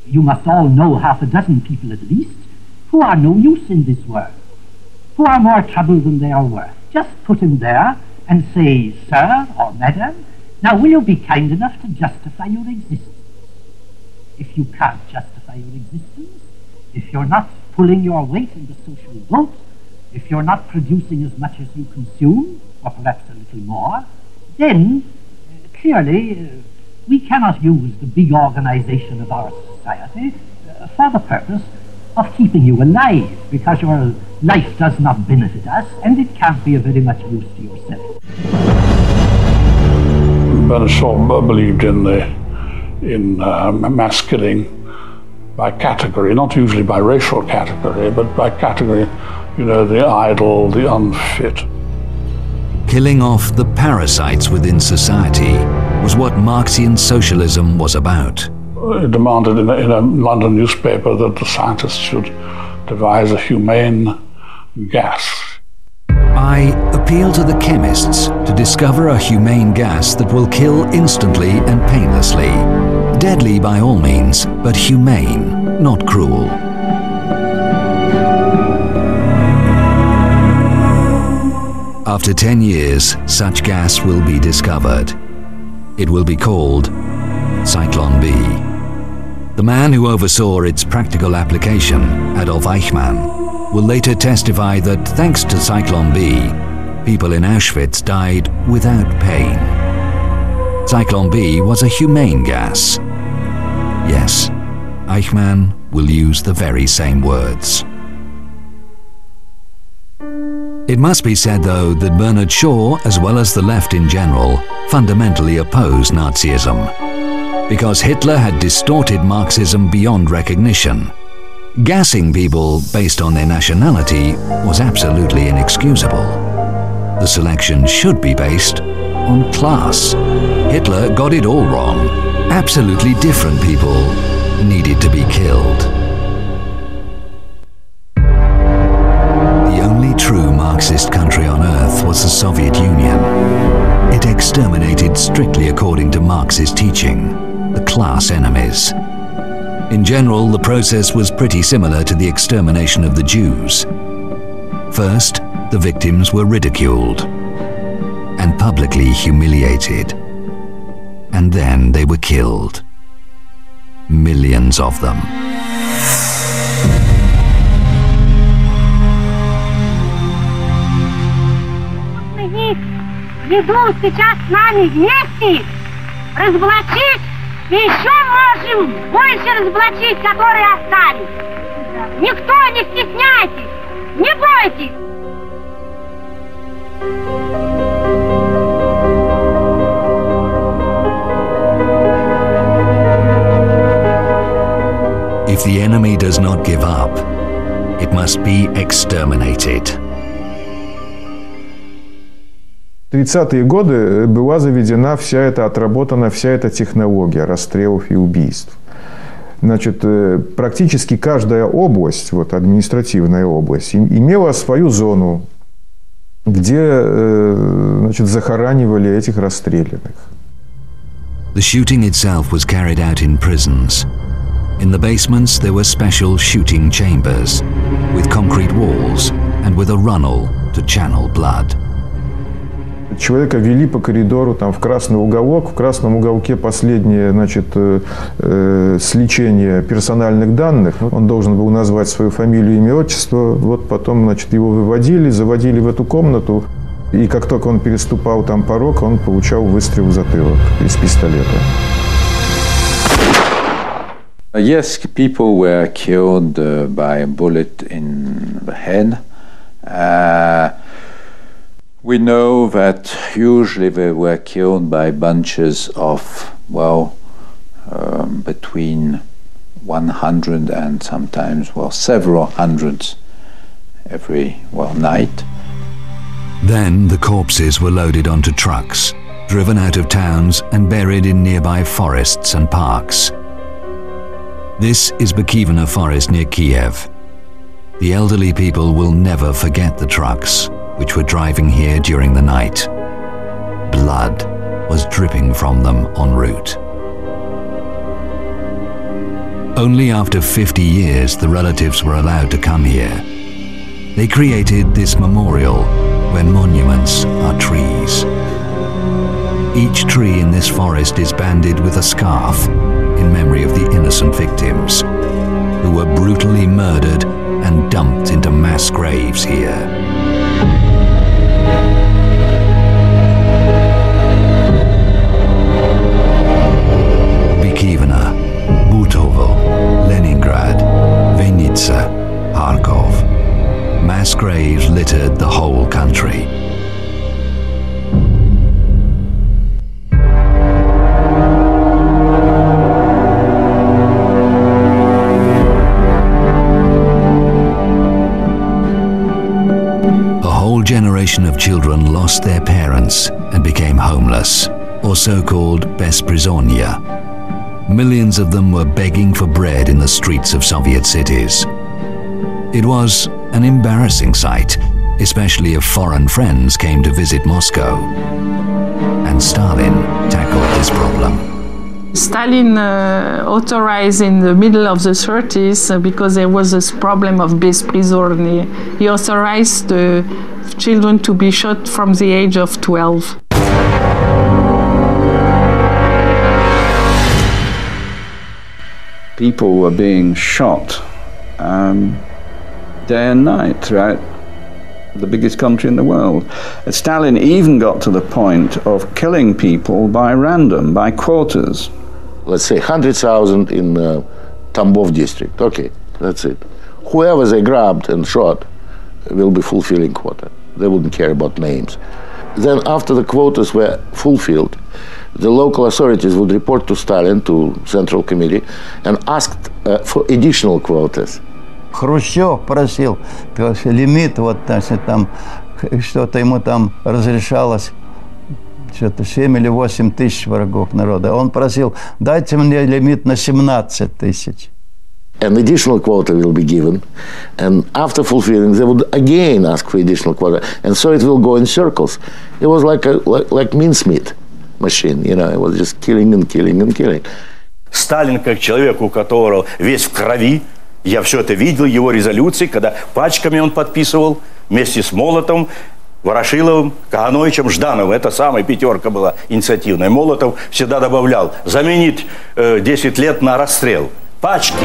You must all know half a dozen people at least who are no use in this world, who are more trouble than they are worth. Just put him there and say, sir or madam, now will you be kind enough to justify your existence? If you can't justify your existence, if you're not pulling your weight in the social boat, if you're not producing as much as you consume, or perhaps a little more, then clearly we cannot use the big organization of our society for the purpose of keeping you alive, because your life does not benefit us and it can't be of very much use to yourself. Shaw believed in mass killing by category, not usually by racial category, but by category, you know, the idle, the unfit. Killing off the parasites within society was what Marxian socialism was about. It demanded in a London newspaper that the scientists should devise a humane gas. I appeal to the chemists to discover a humane gas that will kill instantly and painlessly. Deadly by all means, but humane, not cruel. After 10 years, such gas will be discovered. It will be called Zyklon B. The man who oversaw its practical application, Adolf Eichmann, will later testify that thanks to Zyklon B, people in Auschwitz died without pain. Zyklon B was a humane gas. Yes, Eichmann will use the very same words. It must be said, though, that Bernard Shaw, as well as the left in general, fundamentally opposed Nazism, because Hitler had distorted Marxism beyond recognition. Gassing people based on their nationality was absolutely inexcusable. The selection should be based on class. Hitler got it all wrong. Absolutely different people needed to be killed. The only true Marxist country on earth was the Soviet Union. It exterminated strictly according to Marxist teaching, the class enemies. In general, the process was pretty similar to the extermination of the Jews. First, the victims were ridiculed and publicly humiliated. And then they were killed. Millions of them. Ведут сейчас с нами вместе разоблачить и еще можем больше разоблачить, которые остались. Никто не стесняйтесь, не бойтесь. If the enemy does not give up, it must be exterminated. В 30-е годы была заведена отработана вся эта технология расстрелов и убийств. Значит, практически каждая область, административная область, имела свою зону, где, захоранивали этих расстрелянных. The shooting itself was carried out in prisons. In the basements there were special shooting chambers, with concrete walls and with a runnel to channel blood. Человека вели по коридору в красный уголок. В красном уголке последнее, сличение персональных данных. Он должен был назвать свою фамилию, имя, отчество. Потом, его выводили, заводили в эту комнату. И как только он переступал порог, он получал выстрел в затылок из пистолета. Yes, people were killed by a bullet in the head. We know that usually they were killed by bunches of, between 100 and sometimes, several hundreds every, night. Then the corpses were loaded onto trucks, driven out of towns and buried in nearby forests and parks. This is Bukivina Forest near Kiev. The elderly people will never forget the trucks which were driving here during the night. Blood was dripping from them en route. Only after 50 years the relatives were allowed to come here. They created this memorial where monuments are trees. Each tree in this forest is banded with a scarf in memory of the innocent victims who were brutally murdered and dumped into mass graves here. Bikivna, Butovo, Leningrad, Vinnytsia, Kharkov. Mass graves littered the whole country. A whole generation of children lost their parents and became homeless, or so-called besprisonnia. Millions of them were begging for bread in the streets of Soviet cities. It was an embarrassing sight, especially if foreign friends came to visit Moscow. And Stalin tackled this problem. Stalin authorized in the middle of the 30s, because there was this problem of besprisonnier, he authorized the children to be shot from the age of 12. People were being shot day and night throughout the biggest country in the world. Stalin even got to the point of killing people by random, by quotas. Let's say 100,000 in Tambov district. Okay, that's it. Whoever they grabbed and shot will be fulfilling quota. They wouldn't care about names. Then after the quotas were fulfilled, the local authorities would report to Stalin, to Central Committee, and asked for additional quotas. Хрущев просил, лимит, вот там что-то ему там разрешалось, что-то 7 или 8 тысяч врагов народа. Он просил, дайте мне лимит на 17 тысяч. An additional quota will be given, and after fulfilling, they would again ask for additional quota, and so it will go in circles. It was like mincemeat machine, you know, it was just killing and killing and killing. Сталин, как человек, у которого весь в крови, я все это видел, его резолюции, когда пачками он подписывал вместе с Молотовым, Ворошиловым, Кагановичем, Ждановым. Это самая пятерка была инициативная. Молотов всегда добавлял заменить 10 лет на расстрел. Пачки.